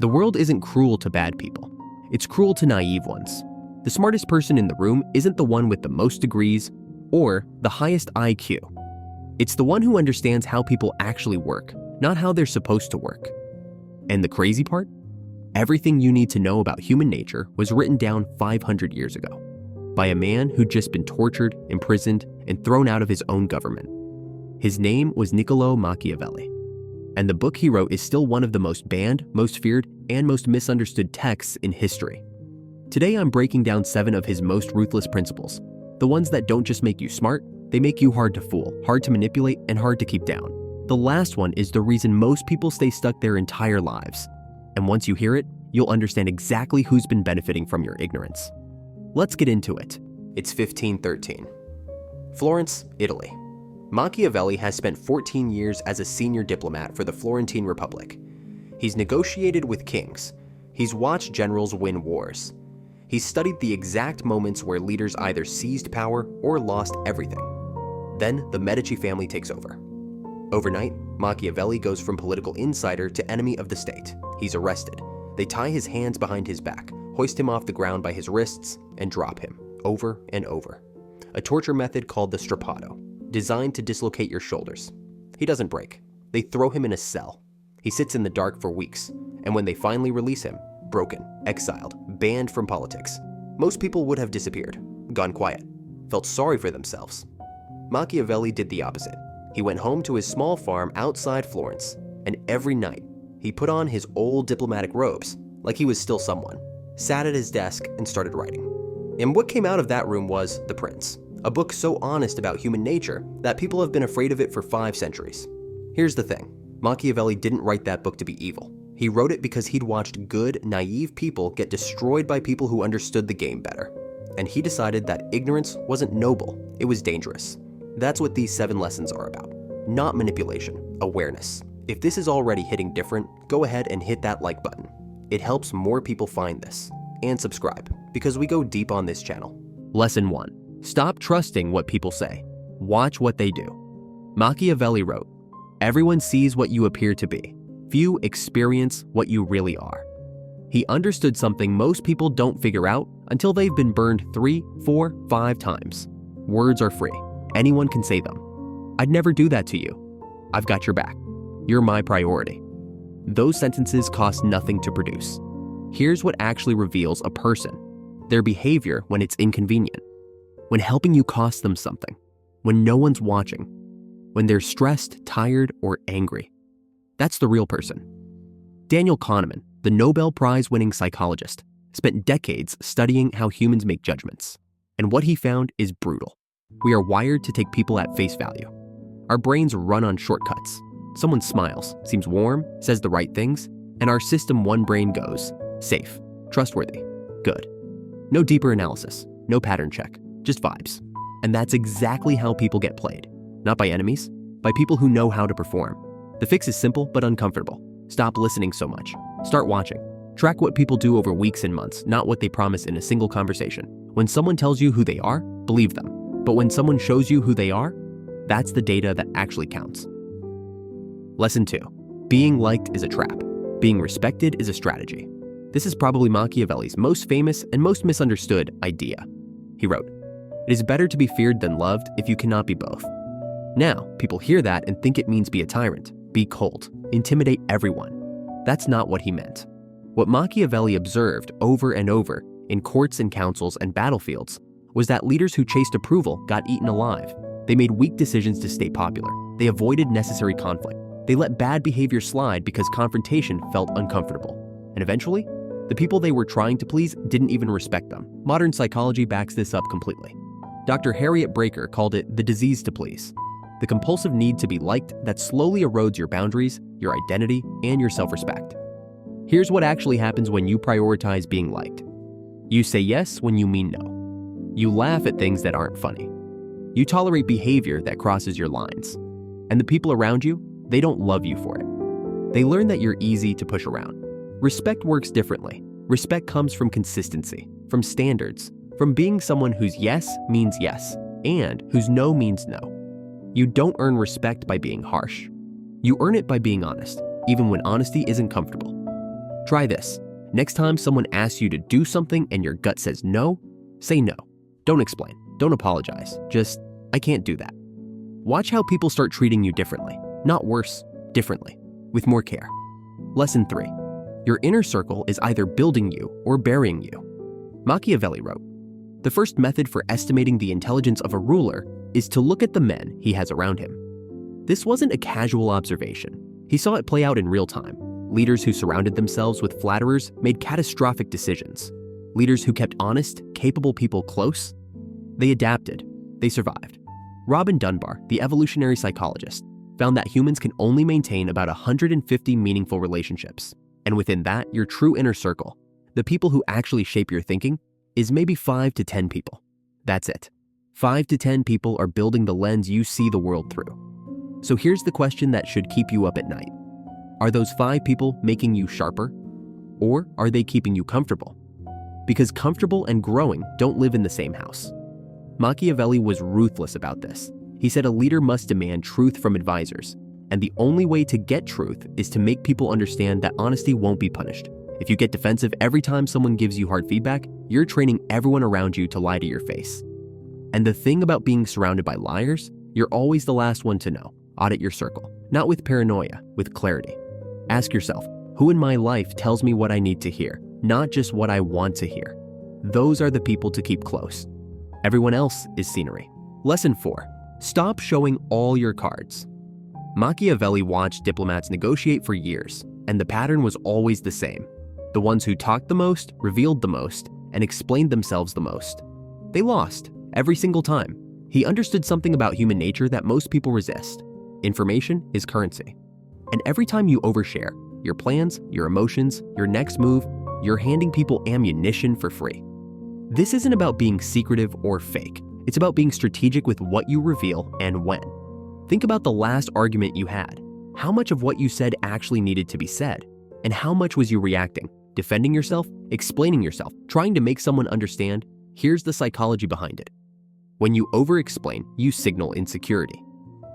The world isn't cruel to bad people. It's cruel to naive ones. The smartest person in the room isn't the one with the most degrees or the highest IQ. It's the one who understands how people actually work, not how they're supposed to work. And the crazy part? Everything you need to know about human nature was written down 500 years ago by a man who'd just been tortured, imprisoned, and thrown out of his own government. His name was Niccolo Machiavelli, and the book he wrote is still one of the most banned, most feared, and most misunderstood texts in history. Today I'm breaking down 7 of his most ruthless principles, the ones that don't just make you smart, they make you hard to fool, hard to manipulate, and hard to keep down. The last one is the reason most people stay stuck their entire lives. And once you hear it, you'll understand exactly who's been benefiting from your ignorance. Let's get into it. It's 1513. Florence, Italy. Machiavelli has spent 14 years as a senior diplomat for the Florentine Republic. He's negotiated with kings. He's watched generals win wars. He's studied the exact moments where leaders either seized power or lost everything. Then the Medici family takes over. Overnight, Machiavelli goes from political insider to enemy of the state. He's arrested. They tie his hands behind his back, hoist him off the ground by his wrists, and drop him, over and over. A torture method called the strappado, designed to dislocate your shoulders. He doesn't break. They throw him in a cell. He sits in the dark for weeks, and when they finally release him, broken, exiled, banned from politics. Most people would have disappeared, gone quiet, felt sorry for themselves. Machiavelli did the opposite. He went home to his small farm outside Florence, and every night, he put on his old diplomatic robes, like he was still someone, sat at his desk, and started writing. And what came out of that room was The Prince, a book so honest about human nature that people have been afraid of it for 5 centuries. Here's the thing, Machiavelli didn't write that book to be evil. He wrote it because he'd watched good, naive people get destroyed by people who understood the game better. And he decided that ignorance wasn't noble, it was dangerous. That's what these 7 lessons are about. Not manipulation, awareness. If this is already hitting different, go ahead and hit that like button. It helps more people find this. And subscribe, because we go deep on this channel. Lesson 1. Stop trusting what people say. Watch what they do. Machiavelli wrote, "Everyone sees what you appear to be. Few experience what you really are." He understood something most people don't figure out until they've been burned 3, 4, 5 times. Words are free. Anyone can say them. "I'd never do that to you. I've got your back. You're my priority." Those sentences cost nothing to produce. Here's what actually reveals a person: their behavior when it's inconvenient, when helping you costs them something, when no one's watching, when they're stressed, tired, or angry. That's the real person. Daniel Kahneman, the Nobel Prize-winning psychologist, spent decades studying how humans make judgments. And what he found is brutal. We are wired to take people at face value. Our brains run on shortcuts. Someone smiles, seems warm, says the right things, and our system one brain goes, safe, trustworthy, good. No deeper analysis, no pattern check, just vibes. And that's exactly how people get played. Not by enemies, by people who know how to perform. The fix is simple but uncomfortable. Stop listening so much. Start watching. Track what people do over weeks and months, not what they promise in a single conversation. When someone tells you who they are, believe them. But when someone shows you who they are, that's the data that actually counts. Lesson 2. Being liked is a trap. Being respected is a strategy. This is probably Machiavelli's most famous and most misunderstood idea. He wrote, "It is better to be feared than loved if you cannot be both." Now, people hear that and think it means be a tyrant, be cold, intimidate everyone. That's not what he meant. What Machiavelli observed over and over in courts and councils and battlefields was that leaders who chased approval got eaten alive. They made weak decisions to stay popular. They avoided necessary conflict. They let bad behavior slide because confrontation felt uncomfortable. And eventually, the people they were trying to please didn't even respect them. Modern psychology backs this up completely. Dr. Harriet Breaker called it the disease to please, the compulsive need to be liked that slowly erodes your boundaries, your identity, and your self-respect. Here's what actually happens when you prioritize being liked. You say yes when you mean no. You laugh at things that aren't funny. You tolerate behavior that crosses your lines. And the people around you, they don't love you for it. They learn that you're easy to push around. Respect works differently. Respect comes from consistency, from standards, from being someone whose yes means yes, and whose no means no. You don't earn respect by being harsh. You earn it by being honest, even when honesty isn't comfortable. Try this. Next time someone asks you to do something and your gut says no, say no. Don't explain. Don't apologize. Just, I can't do that. Watch how people start treating you differently. Not worse, differently, with more care. Lesson 3. Your inner circle is either building you or burying you. Machiavelli wrote, "The first method for estimating the intelligence of a ruler is to look at the men he has around him." This wasn't a casual observation. He saw it play out in real time. Leaders who surrounded themselves with flatterers made catastrophic decisions. Leaders who kept honest, capable people close, they adapted, they survived. Robin Dunbar, the evolutionary psychologist, found that humans can only maintain about 150 meaningful relationships. And within that, your true inner circle, the people who actually shape your thinking, is maybe 5 to 10 people. That's it. 5 to 10 people are building the lens you see the world through. So here's the question that should keep you up at night. Are those 5 people making you sharper? Or are they keeping you comfortable? Because comfortable and growing don't live in the same house. Machiavelli was ruthless about this. He said a leader must demand truth from advisors, and the only way to get truth is to make people understand that honesty won't be punished. If you get defensive every time someone gives you hard feedback, you're training everyone around you to lie to your face. And the thing about being surrounded by liars, you're always the last one to know. Audit your circle, not with paranoia, with clarity. Ask yourself, who in my life tells me what I need to hear, not just what I want to hear? Those are the people to keep close. Everyone else is scenery. Lesson 4. Stop showing all your cards. Machiavelli watched diplomats negotiate for years, and the pattern was always the same. The ones who talked the most, revealed the most, and explained themselves the most. They lost, every single time. He understood something about human nature that most people resist. Information is currency. And every time you overshare, your plans, your emotions, your next move, you're handing people ammunition for free. This isn't about being secretive or fake. It's about being strategic with what you reveal and when. Think about the last argument you had. How much of what you said actually needed to be said? And how much was you reacting? Defending yourself? Explaining yourself? Trying to make someone understand? Here's the psychology behind it. When you over-explain, you signal insecurity.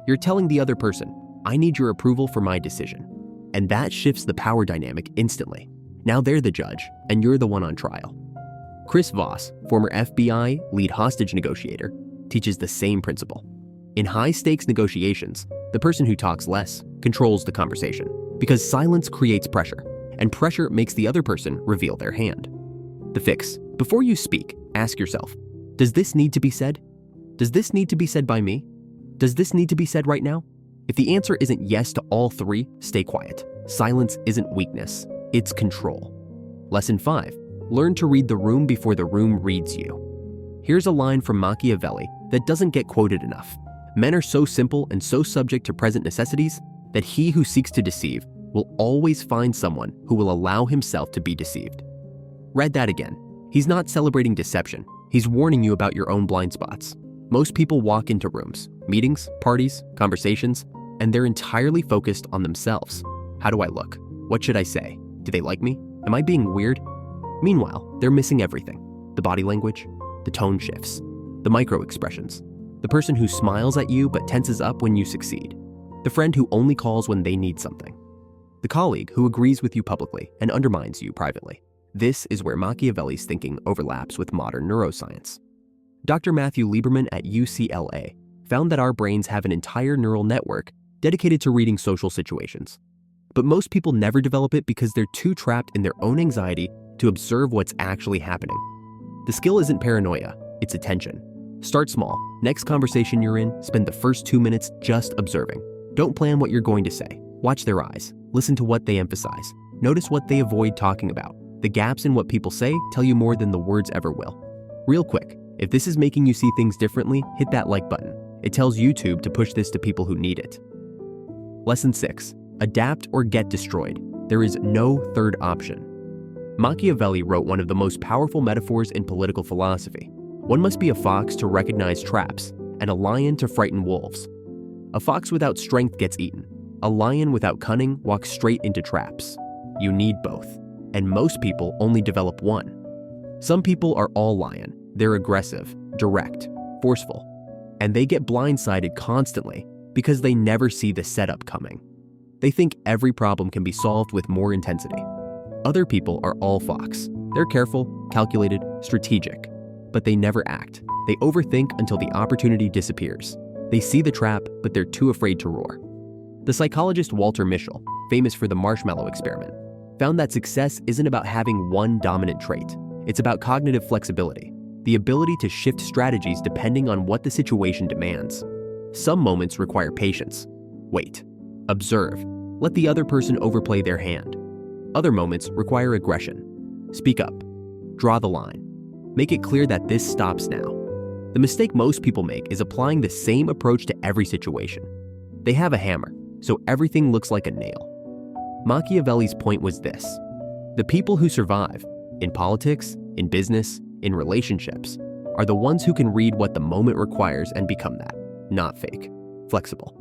You're telling the other person, I need your approval for my decision. And that shifts the power dynamic instantly. Now they're the judge, and you're the one on trial. Chris Voss, former FBI lead hostage negotiator, teaches the same principle. In high-stakes negotiations, the person who talks less controls the conversation because silence creates pressure, and pressure makes the other person reveal their hand. The fix: before you speak, ask yourself, does this need to be said? Does this need to be said by me? Does this need to be said right now? If the answer isn't yes to all 3, stay quiet. Silence isn't weakness, it's control. Lesson 5. Learn to read the room before the room reads you. Here's a line from Machiavelli that doesn't get quoted enough. Men are so simple and so subject to present necessities that he who seeks to deceive will always find someone who will allow himself to be deceived. Read that again. He's not celebrating deception. He's warning you about your own blind spots. Most people walk into rooms, meetings, parties, conversations, and they're entirely focused on themselves. How do I look? What should I say? Do they like me? Am I being weird? Meanwhile, they're missing everything. The body language, the tone shifts, the micro expressions, the person who smiles at you but tenses up when you succeed, the friend who only calls when they need something, the colleague who agrees with you publicly and undermines you privately. This is where Machiavelli's thinking overlaps with modern neuroscience. Dr. Matthew Lieberman at UCLA found that our brains have an entire neural network dedicated to reading social situations. But most people never develop it because they're too trapped in their own anxiety to observe what's actually happening. The skill isn't paranoia, it's attention. Start small. Next conversation you're in, spend the first 2 minutes just observing. Don't plan what you're going to say. Watch their eyes. Listen to what they emphasize. Notice what they avoid talking about. The gaps in what people say tell you more than the words ever will. Real quick, if this is making you see things differently, hit that like button. It tells YouTube to push this to people who need it. Lesson 6. Adapt or get destroyed. There is no third option. Machiavelli wrote one of the most powerful metaphors in political philosophy. One must be a fox to recognize traps, and a lion to frighten wolves. A fox without strength gets eaten. A lion without cunning walks straight into traps. You need both, and most people only develop one. Some people are all lion. They're aggressive, direct, forceful, and they get blindsided constantly because they never see the setup coming. They think every problem can be solved with more intensity. Other people are all fox. They're careful, calculated, strategic, but they never act. They overthink until the opportunity disappears. They see the trap, but they're too afraid to roar. The psychologist Walter Mischel, famous for the marshmallow experiment, found that success isn't about having one dominant trait. It's about cognitive flexibility, the ability to shift strategies depending on what the situation demands. Some moments require patience. Wait. Observe. Let the other person overplay their hand. Other moments require aggression. Speak up. Draw the line. Make it clear that this stops now. The mistake most people make is applying the same approach to every situation. They have a hammer, so everything looks like a nail. Machiavelli's point was this: the people who survive, in politics, in business, in relationships, are the ones who can read what the moment requires and become that, not fake, flexible.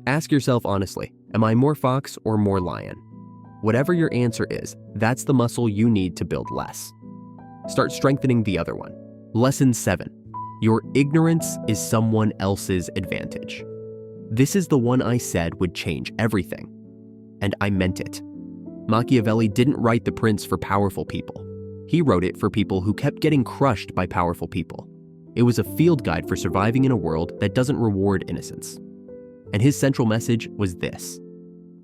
Ask yourself honestly, am I more fox or more lion? Whatever your answer is, that's the muscle you need to build less. Start strengthening the other one. Lesson 7. Your ignorance is someone else's advantage. This is the one I said would change everything. And I meant it. Machiavelli didn't write The Prince for powerful people. He wrote it for people who kept getting crushed by powerful people. It was a field guide for surviving in a world that doesn't reward innocence. And his central message was this: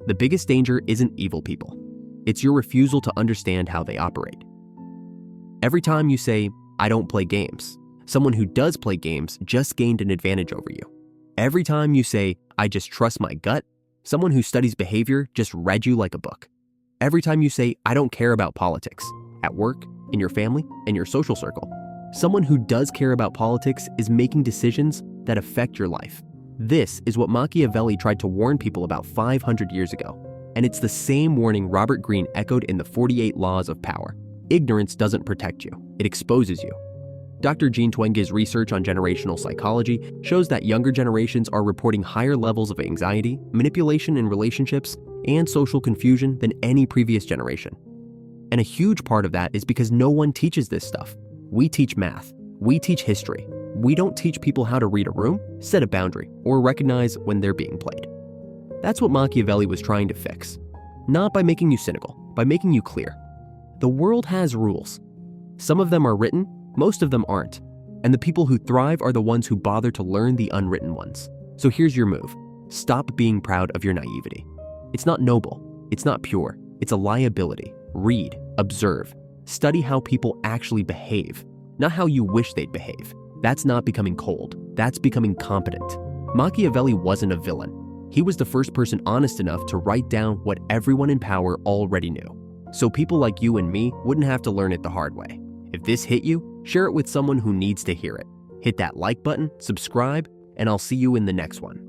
the biggest danger isn't evil people. It's your refusal to understand how they operate. Every time you say, I don't play games, someone who does play games just gained an advantage over you. Every time you say, I just trust my gut, someone who studies behavior just read you like a book. Every time you say, I don't care about politics, at work, in your family, and your social circle, someone who does care about politics is making decisions that affect your life. This is what Machiavelli tried to warn people about 500 years ago, and it's the same warning Robert Greene echoed in the 48 Laws of Power. Ignorance doesn't protect you, it exposes you. Dr. Jean Twenge's research on generational psychology shows that younger generations are reporting higher levels of anxiety, manipulation in relationships, and social confusion than any previous generation. And a huge part of that is because no one teaches this stuff. We teach math, we teach history. We don't teach people how to read a room, set a boundary, or recognize when they're being played. That's what Machiavelli was trying to fix. Not by making you cynical, by making you clear. The world has rules. Some of them are written, most of them aren't. And the people who thrive are the ones who bother to learn the unwritten ones. So here's your move. Stop being proud of your naivety. It's not noble. It's not pure. It's a liability. Read, observe, study how people actually behave, not how you wish they'd behave. That's not becoming cold. That's becoming competent. Machiavelli wasn't a villain. He was the first person honest enough to write down what everyone in power already knew, so people like you and me wouldn't have to learn it the hard way. If this hit you, share it with someone who needs to hear it. Hit that like button, subscribe, and I'll see you in the next one.